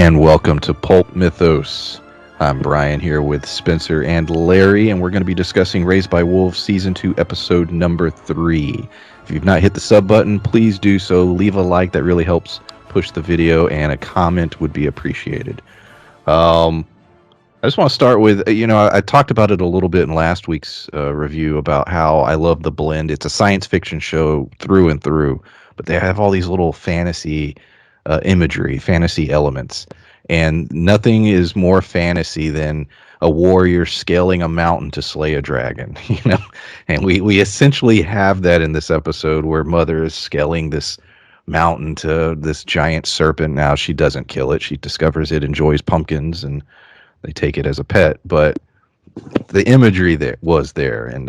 And welcome to Pulp Mythos. I'm Brian here with Spencer and Larry, and we're going to be discussing Raised by Wolves Season 2, Episode number 3. If you've not hit the sub button, please do so. Leave a like, that really helps push the video, and a comment would be appreciated. I just want to start with, I talked about it a little bit in last week's review about how I love the blend. It's a science fiction show through and through, but they have all these little fantasy imagery, fantasy elements. And nothing is more fantasy than a warrior scaling a mountain to slay a dragon, And we essentially have that in this episode where Mother is scaling this mountain to this giant serpent. Now she doesn't kill it. She discovers it enjoys pumpkins and they take it as a pet, but the imagery there was there, and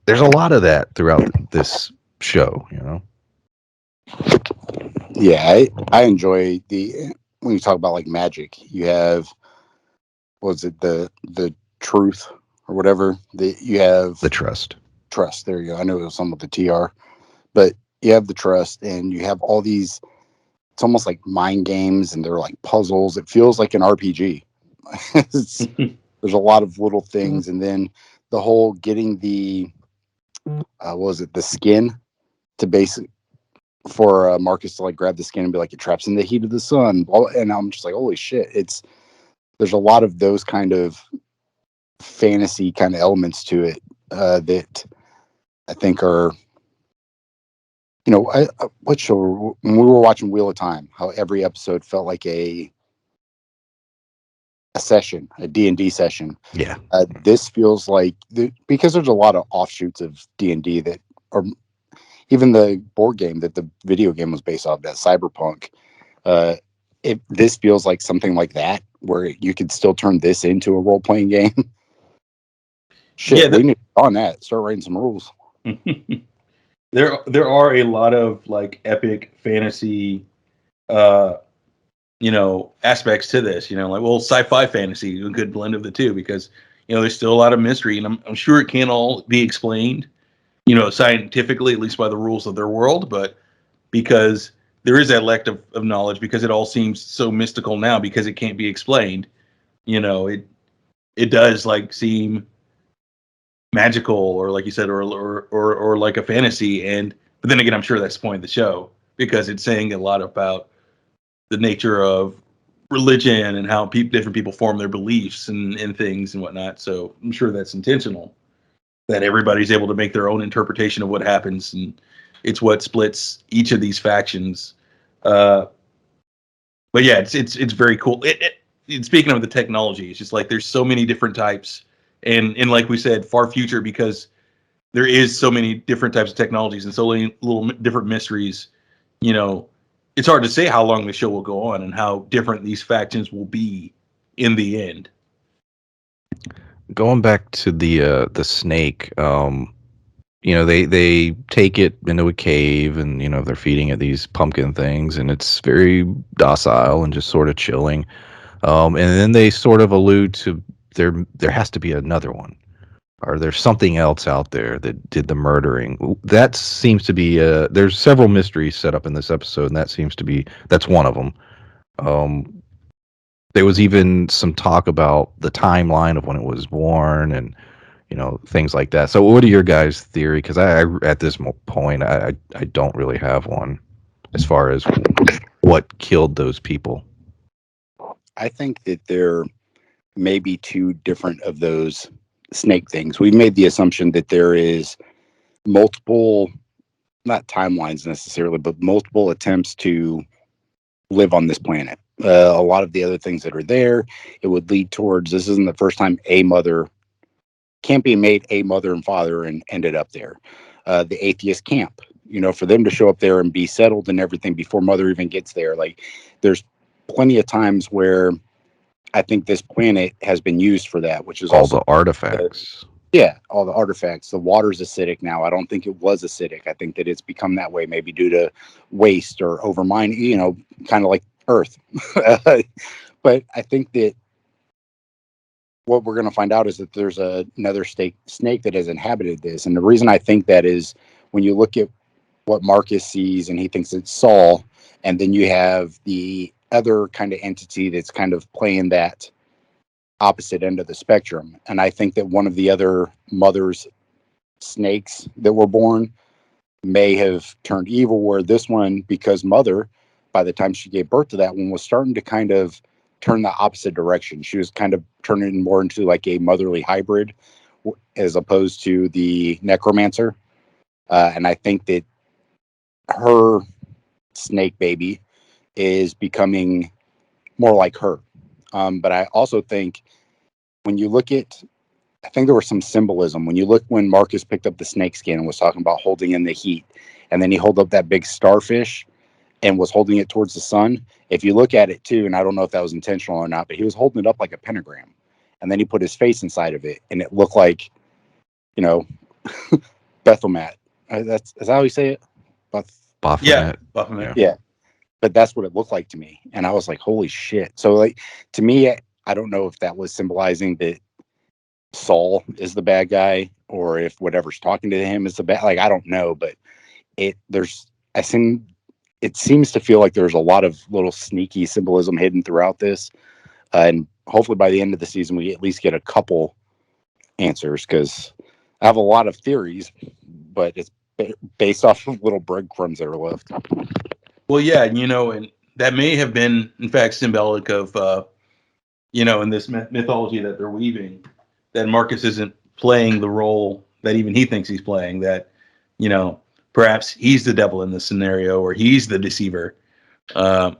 there's a lot of that throughout this show. Yeah, I enjoy when you talk about like magic. You have the truth or whatever that you have The trust. There you go. I know it was something with the TR, but you have the trust, and you have all these. It's almost like mind games, and they're like puzzles. It feels like an RPG. There's a lot of little things, and then the whole getting the the skin to basic for Marcus to like grab the skin and be like, it traps in the heat of the sun, and I'm just like, holy shit! There's a lot of those kind of fantasy kind of elements to it that I think are, what show when we were watching Wheel of Time, how every episode felt like a session, a D&D session. Yeah. This feels like because there's a lot of offshoots of D&D that are even the board game that the video game was based off, that Cyberpunk. This feels like something like that, where you could still turn this into a role-playing game. Shit, we need to on that. Start writing some rules. There are a lot of like epic fantasy aspects to this, sci-fi fantasy, a good blend of the two, because, there's still a lot of mystery, and I'm sure it can't all be explained, scientifically, at least by the rules of their world, but because there is that lack of knowledge, because it all seems so mystical now, because it can't be explained, it does like seem magical, or like you said, or like a fantasy, but then again, I'm sure that's the point of the show, because it's saying a lot about the nature of religion and how different people form their beliefs and things and whatnot. So I'm sure that's intentional, that everybody's able to make their own interpretation of what happens, and it's what splits each of these factions. But yeah, it's very cool. Speaking of the technology, it's just like there's so many different types, and like we said, far future, because there is so many different types of technologies and so many little different mysteries. It's hard to say how long the show will go on and how different these factions will be in the end. Going back to the snake, they take it into a cave, and they're feeding it these pumpkin things, and it's very docile and just sort of chilling. And then they sort of allude to there has to be another one, or there's something else out there that did the murdering. That seems to be there's several mysteries set up in this episode, and that's one of them. There was even some talk about the timeline of when it was born, and things like that. So what are your guys' theory? Because I at this point I don't really have one as far as what killed those people. I think that there may be two different of those snake things. We made the assumption that there is multiple, not timelines necessarily, but multiple attempts to live on this planet. A lot of the other things that are there, it would lead towards, this isn't the first time a mother can't be made a mother and father and ended up there. The atheist camp, for them to show up there and be settled and everything before mother even gets there. Like, there's plenty of times where I think this planet has been used for that, which is all also the artifacts. All the artifacts. The water's acidic now. I don't think it was acidic. I think that it's become that way, maybe due to waste or overmining, kind of like Earth. But I think that what we're going to find out is that there's another snake that has inhabited this. And the reason I think that is when you look at what Marcus sees and he thinks it's Saul, and then you have the other kind of entity that's kind of playing that opposite end of the spectrum. And I think that one of the other mother's snakes that were born may have turned evil, where this one, because mother, by the time she gave birth to that one, was starting to kind of turn the opposite direction. She was kind of turning more into like a motherly hybrid as opposed to the necromancer. And I think that her snake baby is becoming more like her. But I also think when you look at, I think there was some symbolism when you look when Marcus picked up the snake skin and was talking about holding in the heat, and then he held up that big starfish and was holding it towards the sun. If you look at it too, and I don't know if that was intentional or not, but he was holding it up like a pentagram, and then he put his face inside of it, and it looked like, you know, Bethelmat. Is that how you say it? Baphomet. Yeah, Baphomet. Yeah. But that's what it looked like to me. And I was like, holy shit. So like, to me, I don't know if that was symbolizing that Saul is the bad guy or if whatever's talking to him is the bad, like, I don't know, but it seems to feel like there's a lot of little sneaky symbolism hidden throughout this. And hopefully by the end of the season, we at least get a couple answers, because I have a lot of theories, but it's based off of little breadcrumbs that are left. Well, yeah, and that may have been, in fact, symbolic of, in this mythology that they're weaving, that Marcus isn't playing the role that even he thinks he's playing, that, perhaps he's the devil in this scenario, or he's the deceiver. As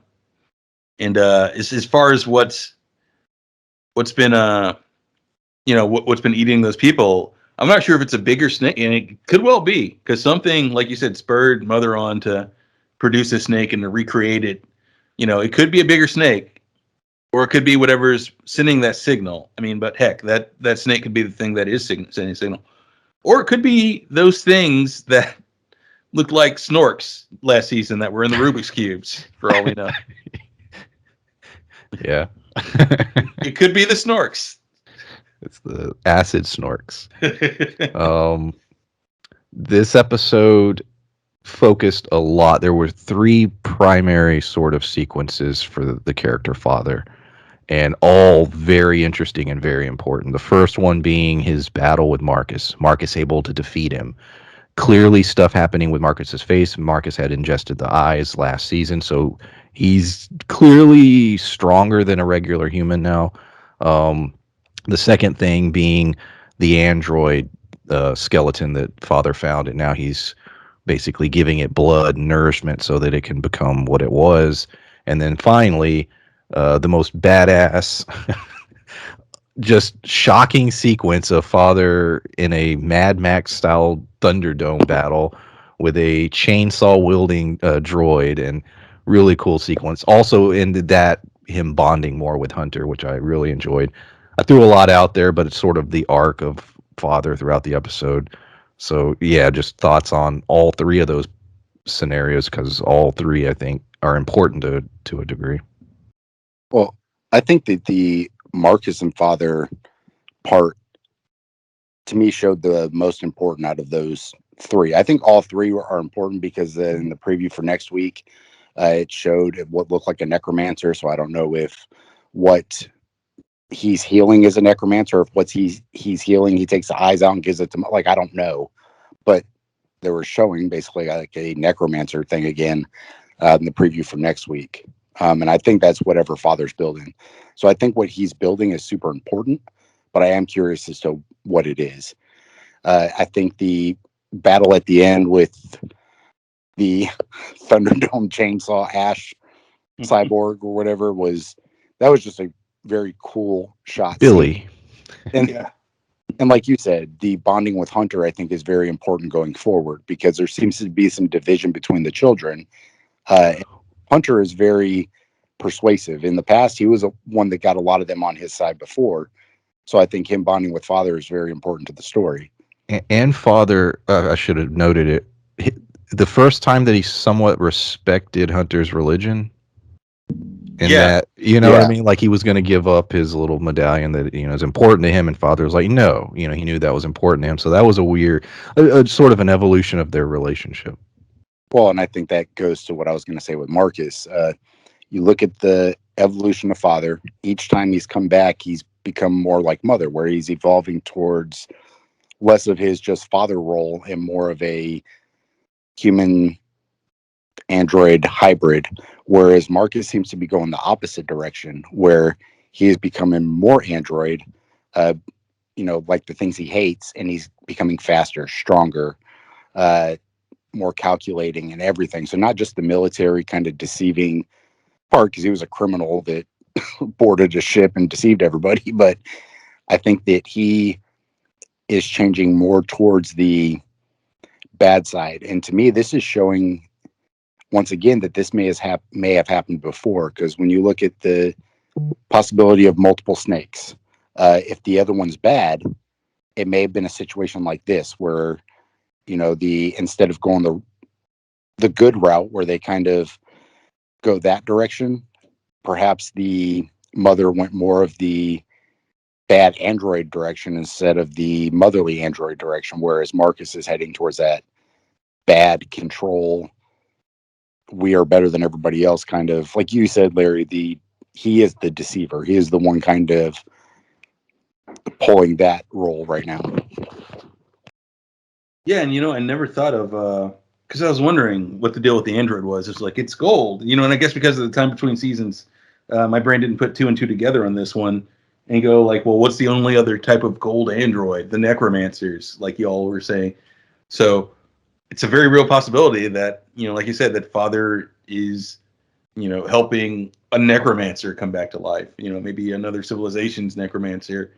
far as what's been, what's been eating those people, I'm not sure if it's a bigger snake, and it could well be, because something, like you said, spurred Mother on to produce a snake and to recreate it. It could be a bigger snake, or it could be whatever's sending that signal. I mean, but heck, that snake could be the thing that is sending a signal, or it could be those things that looked like snorks last season that were in the Rubik's cubes, for all we know. Yeah. It could be the snorks. It's the acid snorks. This episode focused a lot. There were 3 primary sort of sequences for the character father, and all very interesting and very important. The first one being his battle with Marcus. Marcus able to defeat him. Clearly stuff happening with Marcus's face. Marcus had ingested the eyes last season, so he's clearly stronger than a regular human now. The second thing being the android skeleton that father found, and now he's basically giving it blood and nourishment so that it can become what it was. And then finally, the most badass, just shocking sequence of father in a Mad Max style Thunderdome battle with a chainsaw wielding droid, and really cool sequence. Also ended that him bonding more with Hunter, which I really enjoyed. I threw a lot out there, but it's sort of the arc of father throughout the episode. So yeah, just thoughts on all 3 of those scenarios, because all 3 I think are important to a degree. Well, I think that the Marcus and father part, to me, showed the most important out of those 3. I think all 3 are important because in the preview for next week, it showed what looked like a necromancer. So I don't know if what he's healing is a necromancer, or if what's he's healing, he takes the eyes out and gives it to, like, I don't know. But they were showing basically like a necromancer thing again in the preview for next week. And I think that's whatever father's building. So I think what he's building is super important, but I am curious as to what it is. I think the battle at the end with the Thunderdome chainsaw Ash cyborg or whatever that was just a very cool shot. Billy. And Yeah. And like you said, the bonding with Hunter, I think, is very important going forward, because there seems to be some division between the children. Hunter is very persuasive. In the past, he was one that got a lot of them on his side before. So I think him bonding with father is very important to the story. And father, I should have noted it. The first time that he somewhat respected Hunter's religion, and Yeah. that, what I mean? Like, he was going to give up his little medallion that, is important to him, and father was like, no, he knew that was important to him. So that was a sort of an evolution of their relationship. Well, and I think that goes to what I was going to say with Marcus. You look at the evolution of Father. Each time he's come back, he's become more like Mother, where he's evolving towards less of his just father role and more of a human android hybrid. Whereas Marcus seems to be going the opposite direction, where he is becoming more android, uh, like the things he hates, and he's becoming faster, stronger, uh, more calculating and everything. So not just the military kind of deceiving part, because he was a criminal that boarded a ship and deceived everybody, but I think that he is changing more towards the bad side. And to me, this is showing once again that this may have happened before, because when you look at the possibility of multiple snakes, if the other one's bad, it may have been a situation like this where the instead of going the good route where they kind of go that direction, perhaps the mother went more of the bad android direction instead of the motherly android direction, whereas Marcus is heading towards that bad control, we are better than everybody else kind of, like you said, Larry, he is the deceiver. He is the one kind of pulling that role right now. Yeah, and I never thought of because I was wondering what the deal with the android was. It's like it's gold, and I guess because of the time between seasons, my brain didn't put two and two together on this one, and go like, well, what's the only other type of gold android? The necromancers, like y'all were saying. So it's a very real possibility that like you said, that Father is helping a necromancer come back to life. Maybe another civilization's necromancer,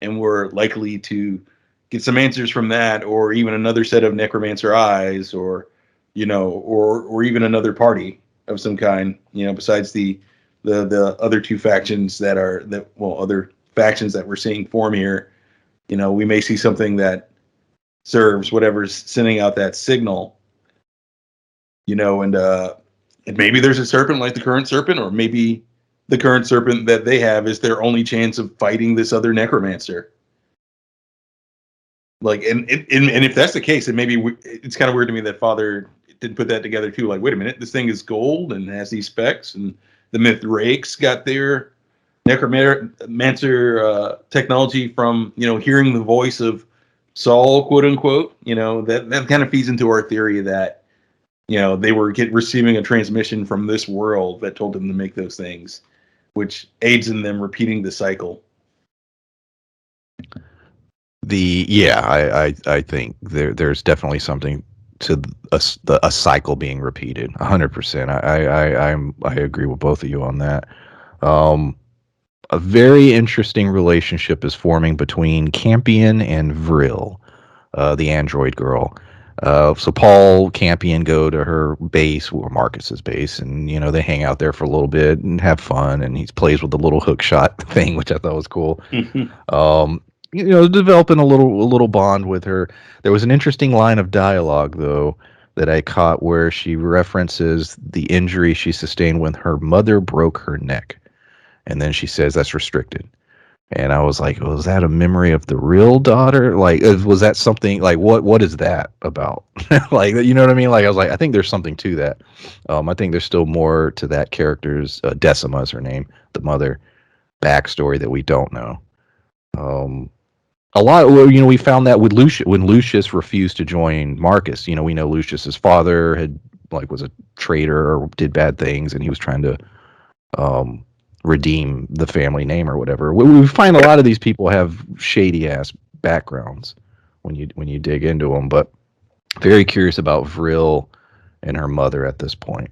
and we're likely to get some answers from that, or even another set of necromancer eyes, or or even another party of some kind, besides the other two factions other factions that we're seeing form here. We may see something that serves whatever's sending out that signal, and maybe there's a serpent like the current serpent, or maybe the current serpent that they have is their only chance of fighting this other necromancer. Like, and if that's the case, then maybe it's kind of weird to me that Father didn't put that together too. Like, wait a minute, this thing is gold and has these specs, and the Mithrakes got their necromancer technology from hearing the voice of Saul, quote unquote. That kind of feeds into our theory that they were receiving a transmission from this world that told them to make those things, which aids in them repeating the cycle. I think there's definitely something to a cycle being repeated. 100%. I agree with both of you on that. A very interesting relationship is forming between Campion and Vril, the android girl. So Paul Campion go to her base, or Marcus's base, and they hang out there for a little bit and have fun. And he plays with the little hook shot thing, which I thought was cool. Developing a little bond with her. There was an interesting line of dialogue though that I caught where she references the injury she sustained when her mother broke her neck, and then she says that's restricted. And I was like, was that a memory of the real daughter? Like, was that something like what is that about? Like, you know what I mean? Like, I was like, I think there's something to that. I think there's still more to that character's Decima is her name, the mother backstory that we don't know. A lot, we found that with Lucius when Lucius refused to join Marcus. We know Lucius's father was a traitor or did bad things, and he was trying to redeem the family name or whatever. We find a lot of these people have shady ass backgrounds when you dig into them. But very curious about Vril and her mother at this point.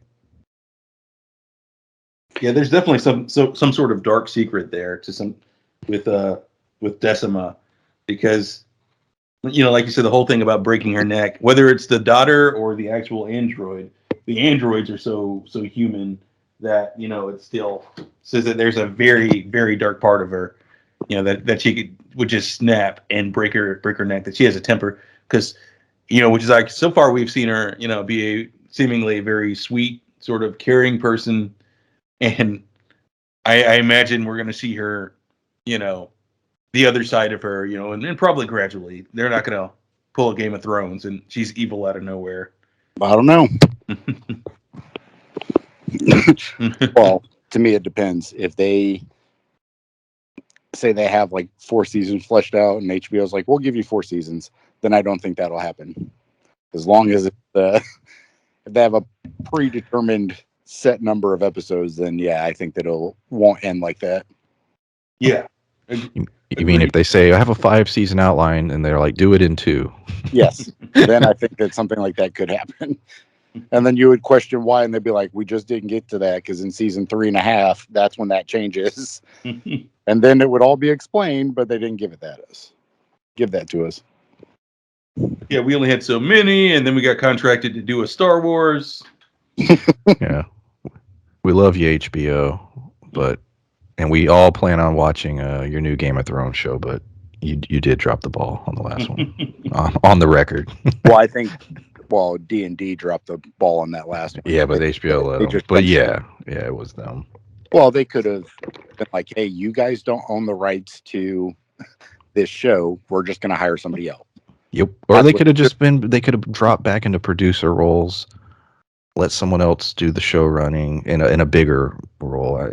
Yeah, there's definitely some sort of dark secret there with Decima, because like you said, the whole thing about breaking her neck, whether it's the daughter or the actual android, the androids are so human that it still says that there's a very, very dark part of her, that she would just snap and break her neck, that she has a temper, because which is like, so far we've seen her be seemingly a very sweet, sort of caring person, and I imagine we're going to see her the other side of her, and probably gradually. They're not going to pull a Game of Thrones and she's evil out of nowhere. I don't know. Well, to me, it depends. If they say they have like 4 seasons fleshed out, and HBO's like, "We'll give you 4 seasons," then I don't think that'll happen. As long as if they have a predetermined set number of episodes, then yeah, I think that it won't end like that. Yeah. You mean if they say I have a 5-season outline and they're like, do it in 2? Yes, then I think that something like that could happen. And then you would question why, and they'd be like, "We just didn't get to that because in season 3.5, that's when that changes." And then it would all be explained, but they didn't give that to us. Yeah, we only had so many, and then we got contracted to do a Star Wars. Yeah, we love you, HBO, and we all plan on watching your new Game of Thrones show, but you did drop the ball on the last one, on the record. Well, I think D&D dropped the ball on that last one. Yeah, but HBO let them. But yeah, it was them. Well, they could have been like, "Hey, you guys don't own the rights to this show. We're just going to hire somebody else." Yep. Or they could have just been. They could have dropped back into producer roles, let someone else do the show running in a bigger role.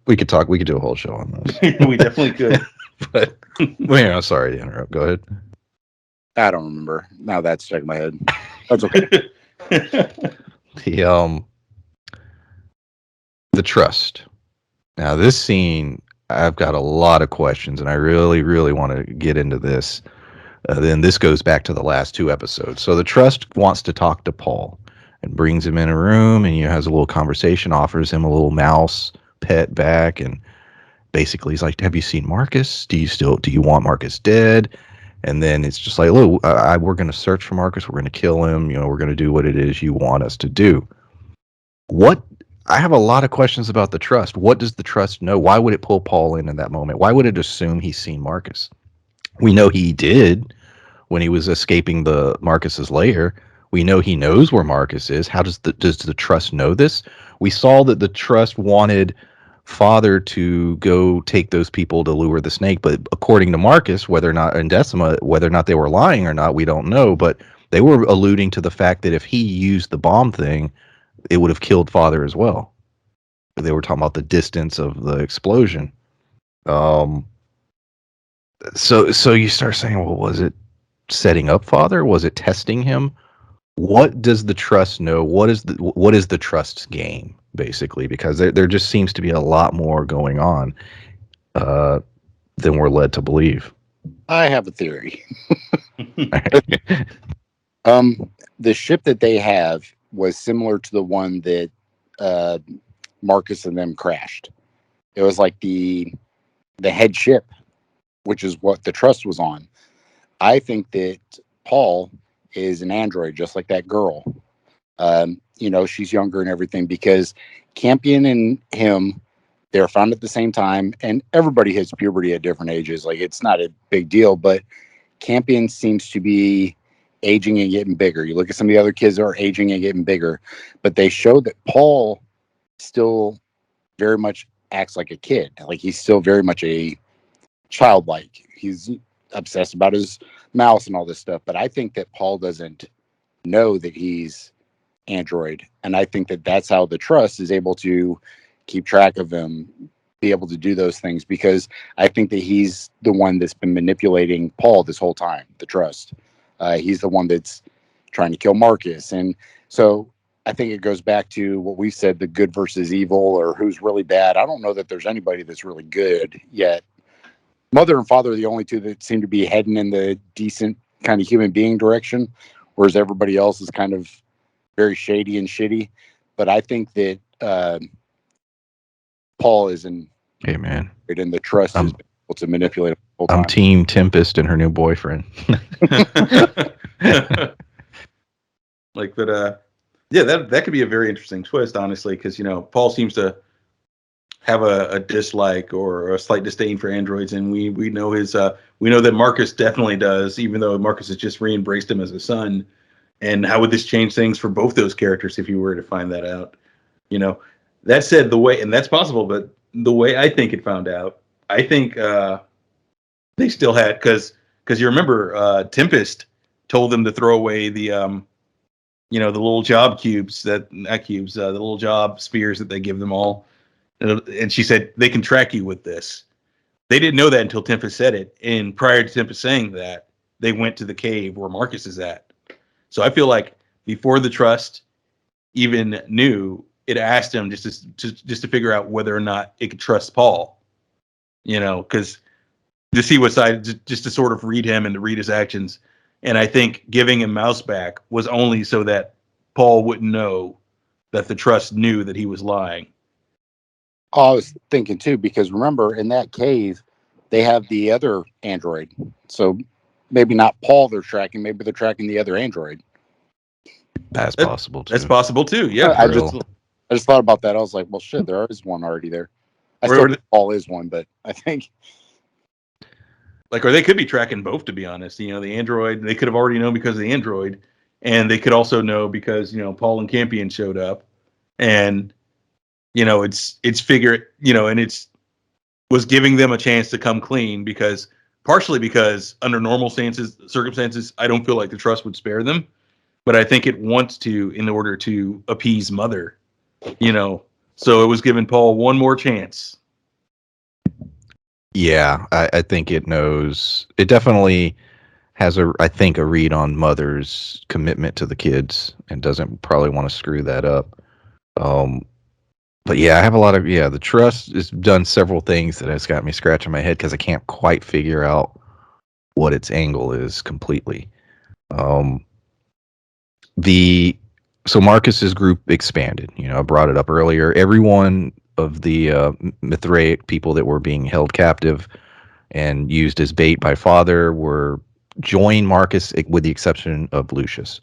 We could talk. We could do a whole show on this. We definitely could. But well, sorry to interrupt. Go ahead. I don't remember. Now that's stuck in my head. That's okay. The trust. Now, this scene, I've got a lot of questions, and I really, really want to get into this. Then this goes back to the last 2 episodes. So the trust wants to talk to Paul and brings him in a room, and he has a little conversation, offers him a little mouse pet back, and basically he's like, "Have you seen Marcus? Do you want Marcus dead?" And then it's just like, "Look, we're going to search for Marcus. We're going to kill him. We're going to do what it is you want us to do." I have a lot of questions about the trust. What does the trust know? Why would it pull Paul in that moment? Why would it assume he's seen Marcus? We know he did when he was escaping the Marcus's lair. We know he knows where Marcus is. How does the trust know this? We saw that the trust wanted Father to go take those people to lure the snake, but according to Marcus, whether or not and Decima, whether or not they were lying or not, we don't know. But they were alluding to the fact that if he used the bomb thing, it would have killed Father as well. They were talking about the distance of the explosion. So you start saying, well, was it setting up Father? Was it testing him? What does the trust know? What is the trust's game, basically? Because there just seems to be a lot more going on than we're led to believe. I have a theory. The ship that they have was similar to the one that Marcus and them crashed. It was like the head ship, which is what the trust was on. I think that Paul is an android, just like that girl. She's younger and everything, because Campion and him, they're found at the same time, and everybody hits puberty at different ages. Like, it's not a big deal, but Campion seems to be aging and getting bigger. You look at some of the other kids that are aging and getting bigger, but they show that Paul still very much acts like a kid. Like, he's still very much a childlike. He's obsessed about his mouse and all this stuff. But I think that Paul doesn't know that he's android. And I think that that's how the trust is able to keep track of him, be able to do those things, because I think that he's the one that's been manipulating Paul this whole time, the trust. He's the one that's trying to kill Marcus. And so I think it goes back to what we said, the good versus evil, or who's really bad. I don't know that there's anybody that's really good yet. Mother and Father are the only two that seem to be heading in the decent kind of human being direction, whereas everybody else is kind of very shady and shitty. But I think that Paul is in. Hey, man. And the trust is able to manipulate him the whole time. I'm Team Tempest and her new boyfriend. Like, but yeah, that could be a very interesting twist, honestly, because Paul seems to have a dislike or a slight disdain for androids, and we know we know that Marcus definitely does, even though Marcus has just re-embraced him as a son. And how would this change things for both those characters if you were to find that out? That said, and that's possible, but the way I think it found out, I think they still had, because you remember Tempest told them to throw away the the little job cubes not cubes, the little job spears that they give them all. And she said, they can track you with this. They didn't know that until Tempest said it. And prior to Tempest saying that, they went to the cave where Marcus is at. So I feel like before the Trust even knew, it asked him just to figure out whether or not it could trust Paul. Because to see what side, just to sort of read him and to read his actions. And I think giving him Mouse back was only so that Paul wouldn't know that the Trust knew that he was lying. I was thinking too, because remember in that cave, they have the other android. So maybe not Paul they're tracking, maybe they're tracking the other android. That's possible too. That's possible too. Yeah. I just thought about that. I was like, well, shit, there is one already there. I still think Paul is one, but I think or they could be tracking both, to be honest. The android, they could have already known because of the android, and they could also know because Paul and Campion showed up, and it's figure and it's was giving them a chance to come clean, partially because under normal circumstances, I don't feel like the Trust would spare them, but I think it wants to in order to appease Mother, so it was giving Paul one more chance. Yeah, I think it knows. It definitely has a read on Mother's commitment to the kids and doesn't probably want to screw that up. But yeah, I have a lot of, the Trust has done several things that has got me scratching my head because I can't quite figure out what its angle is completely. So Marcus's group expanded. I brought it up earlier. Everyone of the Mithraic people that were being held captive and used as bait by Father were joined Marcus, with the exception of Lucius.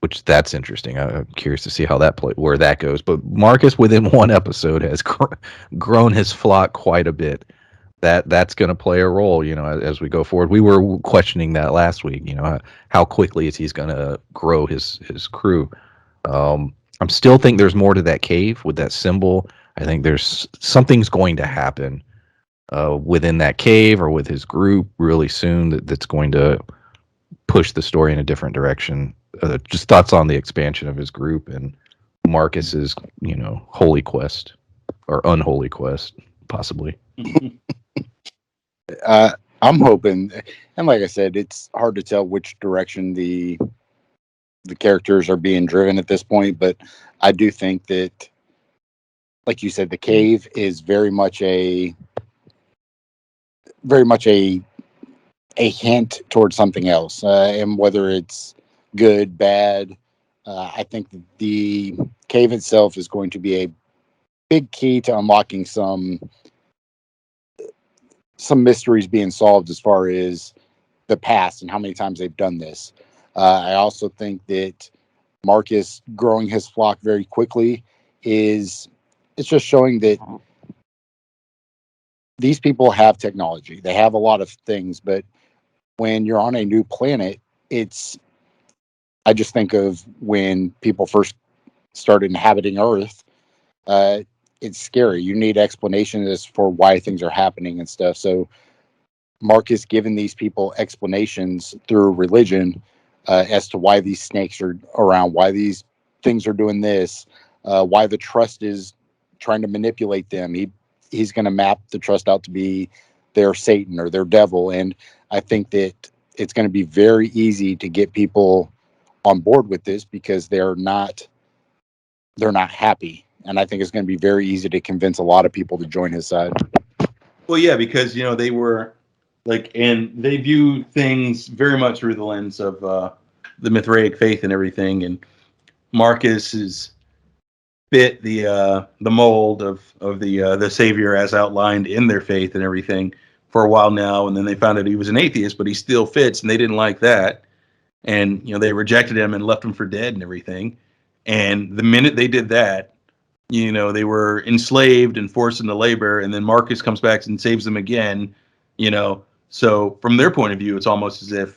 Which that's interesting. I'm curious to see how where that goes. But Marcus, within one episode, has grown his flock quite a bit. That's going to play a role, as we go forward. We were questioning that last week. How quickly is he's going to grow his crew? I'm still think there's more to that cave with that symbol. I think there's something's going to happen within that cave or with his group really soon that's going to push the story in a different direction. Just thoughts on the expansion of his group and Marcus's, holy quest or unholy quest, possibly. I'm hoping, and like I said, it's hard to tell which direction the characters are being driven at this point, but I do think that, like you said, the cave is very much a hint towards something else, and whether it's good, bad, I think the cave itself is going to be a big key to unlocking some mysteries being solved as far as the past and how many times they've done this. I also think that Marcus growing his flock very quickly it's just showing that these people have technology. They have a lot of things, but when you're on a new planet, I just think of when people first started inhabiting Earth. It's scary. You need explanations for why things are happening and stuff. So Marcus giving these people explanations through religion as to why these snakes are around, why these things are doing this, why the Trust is trying to manipulate them. He's going to map the Trust out to be their Satan or their devil. And I think that it's going to be very easy to get people on board with this because they're not happy. And I think it's going to be very easy to convince a lot of people to join his side. Well, yeah, because, they were and they view things very much through the lens of the Mithraic faith and everything. And Marcus is fit the mold of the Savior as outlined in their faith and everything for a while now. And then they found out he was an atheist, but he still fits, and they didn't like that. And, they rejected him and left him for dead and everything. And the minute they did that, they were enslaved and forced into labor. And then Marcus comes back and saves them again, So from their point of view, it's almost as if,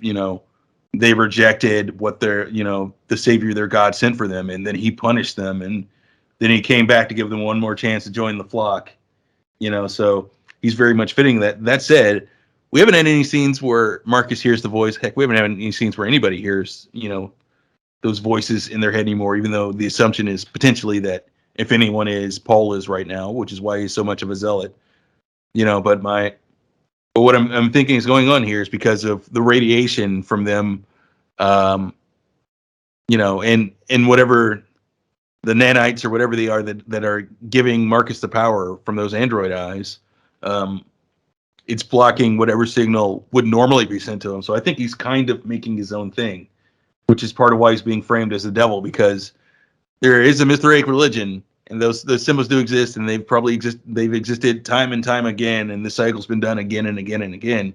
they rejected what their, the Savior, their God sent for them. And then he punished them. And then he came back to give them one more chance to join the flock, So he's very much fitting that. That said, we haven't had any scenes where Marcus hears the voice. Heck, we haven't had any scenes where anybody hears, those voices in their head anymore, even though the assumption is potentially that if anyone is, Paul is right now, which is why he's so much of a zealot. But what I'm thinking is going on here is because of the radiation from them, and whatever the nanites or whatever they are that are giving Marcus the power from those android eyes. It's blocking whatever signal would normally be sent to him. So I think he's kind of making his own thing, which is part of why he's being framed as the devil, because there is a Mithraic religion, and those symbols do exist, and they've existed time and time again, and the cycle's been done again and again and again.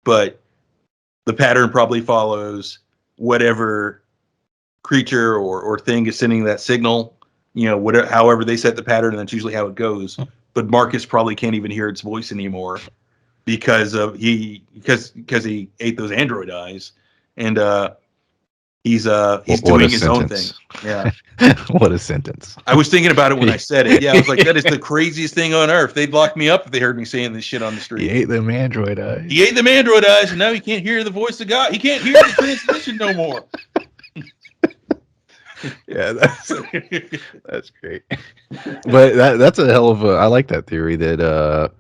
But the pattern probably follows whatever creature or thing is sending that signal, however they set the pattern, and that's usually how it goes. But Marcus probably can't even hear its voice anymore because he ate those android eyes, and he's doing his own thing. Yeah. What a sentence. I was thinking about it when I said it. Yeah, I was like, that is the craziest thing on earth. They'd lock me up if they heard me saying this shit on the street. He ate them android eyes. He ate them android eyes, and now he can't hear the voice of God. He can't hear the transmission no more. Yeah, that's great. But that's a hell of a. I like that theory that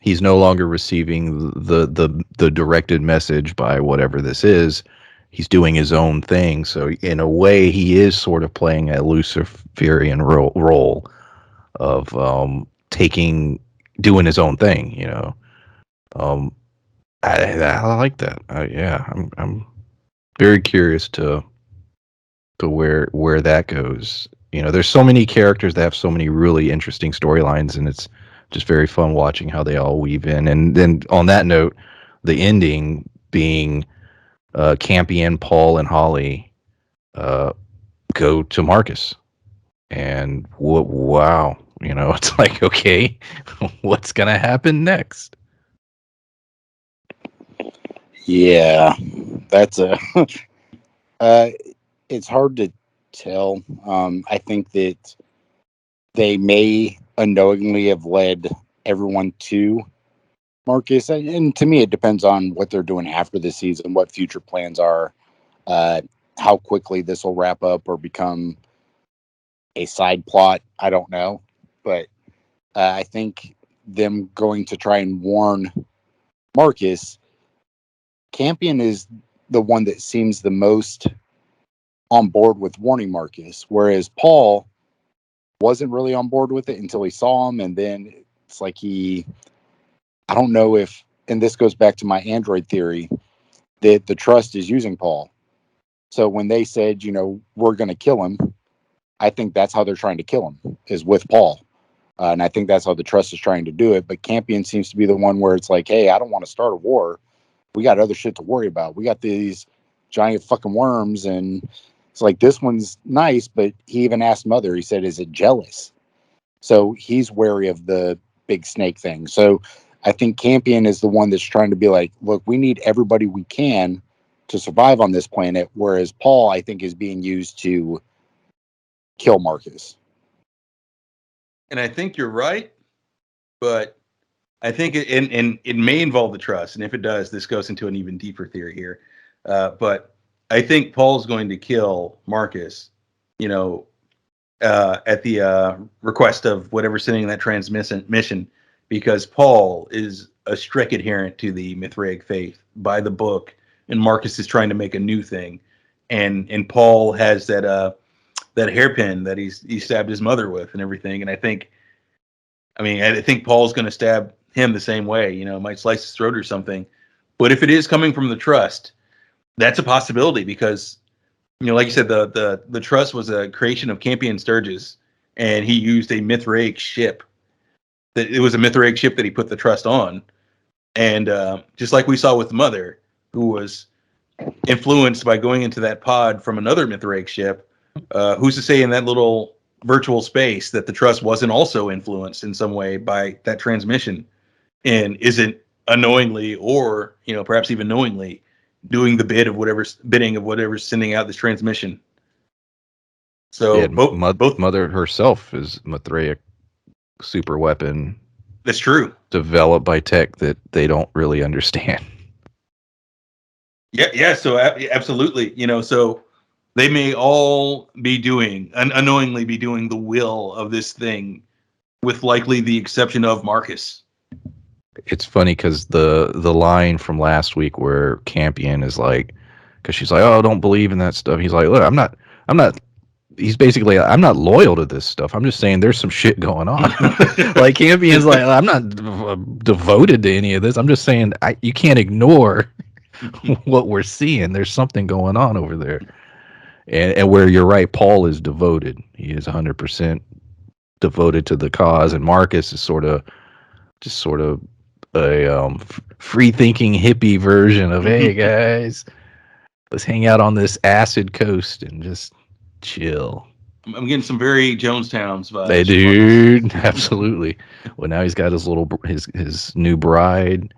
he's no longer receiving the directed message by whatever this is. He's doing his own thing. So in a way, he is sort of playing a Luciferian role of doing his own thing. I like that. I'm very curious to where that goes. There's so many characters that have so many really interesting storylines, and it's just very fun watching how they all weave in. And then on that note, the ending being Campion, Paul, and Holly go to Marcus, and wow, it's like, okay, what's gonna happen next? Yeah, that's it's hard to tell. I think that they may unknowingly have led everyone to Marcus, and to me, it depends on what they're doing after the season, what future plans are, how quickly this will wrap up or become a side plot. I don't know, but I think them going to try and warn Marcus, Campion is the one that seems the most on board with warning Marcus, whereas Paul wasn't really on board with it until he saw him, and then it's like I don't know if, and this goes back to my android theory, that the trust is using Paul. So when they said, we're going to kill him, I think that's how they're trying to kill him, is with Paul. And I think that's how the trust is trying to do it. But Campion seems to be the one where it's like, hey, I don't want to start a war. We got other shit to worry about. We got these giant fucking worms, and it's like, this one's nice, but he even asked Mother, he said, is it jealous? So he's wary of the big snake thing. So I think Campion is the one that's trying to be like, look, we need everybody we can to survive on this planet, whereas Paul, I think, is being used to kill Marcus. And I think you're right, but I think it may involve the trust, and if it does, this goes into an even deeper theory here. But I think Paul's going to kill Marcus, at the request of whatever's sending that transmission, because Paul is a strict adherent to the Mithraic faith by the book, and Marcus is trying to make a new thing, and Paul has that hairpin that he stabbed his mother with and everything, and I think Paul's going to stab him the same way, might slice his throat or something. But if it is coming from the trust, that's a possibility, because like you said, the trust was a creation of Campion Sturgis, and he used a Mithraic ship. It was a Mithraic ship that he put the trust on, and just like we saw with Mother, who was influenced by going into that pod from another Mithraic ship. Who's to say in that little virtual space that the trust wasn't also influenced in some way by that transmission, and isn't unknowingly or perhaps even knowingly doing the bidding of whatever's sending out this transmission. So both Mother herself is Mithraic super weapon. That's true. Developed by tech that they don't really understand. Yeah. So absolutely, so they may all be doing, unknowingly be doing the will of this thing, with likely the exception of Marcus. It's funny because the line from last week where Campion is like, because she's like, oh, don't believe in that stuff. He's like, look, I'm not. He's basically, I'm not loyal to this stuff. I'm just saying there's some shit going on. Like Campion's like, I'm not devoted to any of this. I'm just saying you can't ignore what we're seeing. There's something going on over there. And where you're right, Paul is devoted. He is 100% devoted to the cause, and Marcus is sort of a free thinking hippie version of, hey guys, let's hang out on this acid coast and just chill. I'm getting some very Jonestown's vibes. They dude, absolutely. Well, now he's got his new bride,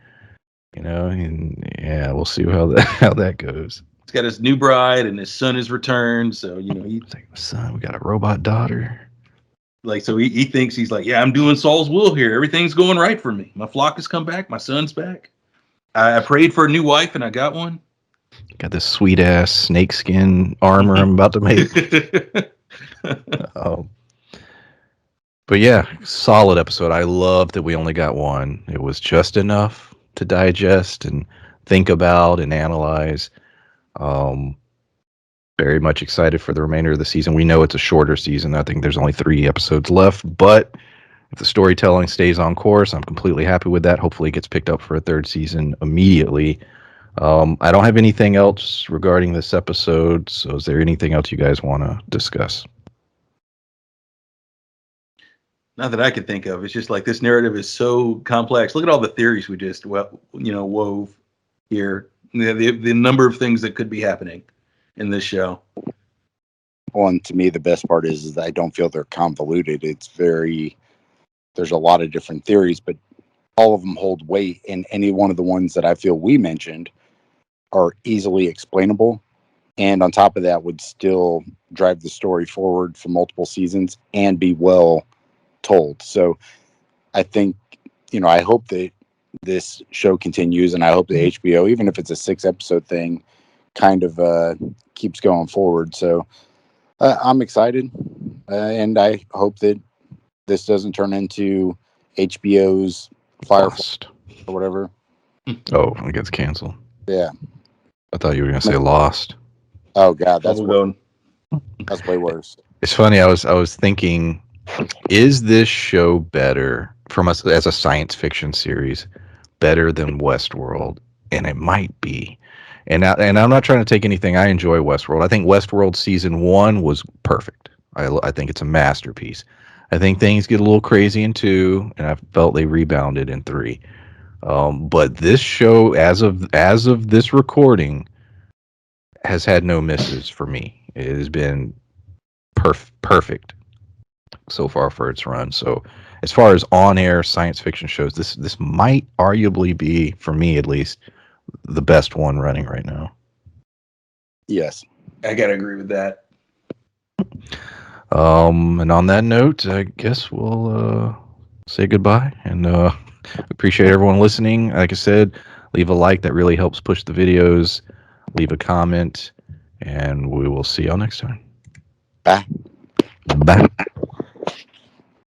and yeah, we'll see how that goes. He's got his new bride, and his son has returned. So he's like, son, we got a robot daughter. Like, so he thinks, he's like, yeah, I'm doing Saul's will here. Everything's going right for me. My flock has come back. My son's back. I prayed for a new wife, and I got one. Got this sweet ass snakeskin armor I'm about to make. But yeah, solid episode. I love that we only got one. It was just enough to digest and think about and analyze. Very much excited for the remainder of the season. We know it's a shorter season. I think there's only 3 episodes left, but if the storytelling stays on course, I'm completely happy with that. Hopefully it gets picked up for a 3rd season immediately. I don't have anything else regarding this episode, so is there anything else you guys want to discuss? Not that I can think of. It's just like this narrative is so complex. Look at all the theories we just wove here. The number of things that could be happening in this show. Well, and to me, the best part is I don't feel they're convoluted. There's a lot of different theories, but all of them hold weight, and any one of the ones that I feel we mentioned are easily explainable, and on top of that would still drive the story forward for multiple seasons and be well told. So I think, I hope that this show continues, and I hope that HBO, even if it's a 6-episode thing, kind of keeps going forward. So I'm excited, and I hope that this doesn't turn into HBO's Firefly or whatever. Oh, it gets canceled. Yeah. I thought you were gonna say Lost. Oh God, that's way worse. It's funny. I was thinking, is this show better from us as a science fiction series, better than Westworld? And it might be. And I'm not trying to take anything. I enjoy Westworld. I think Westworld season 1 was perfect. I think it's a masterpiece. I think things get a little crazy in 2, and I felt they rebounded in 3. But this show, as of this recording, has had no misses for me. It has been perfect so far for its run. So as far as on-air science fiction shows, this might arguably be, for me at least, the best one running right now. Yes. I gotta agree with that. And on that note, I guess we'll say goodbye, and appreciate everyone listening. Like I said, leave a like. That really helps push the videos. Leave a comment, and we will see y'all next time. Bye. Bye.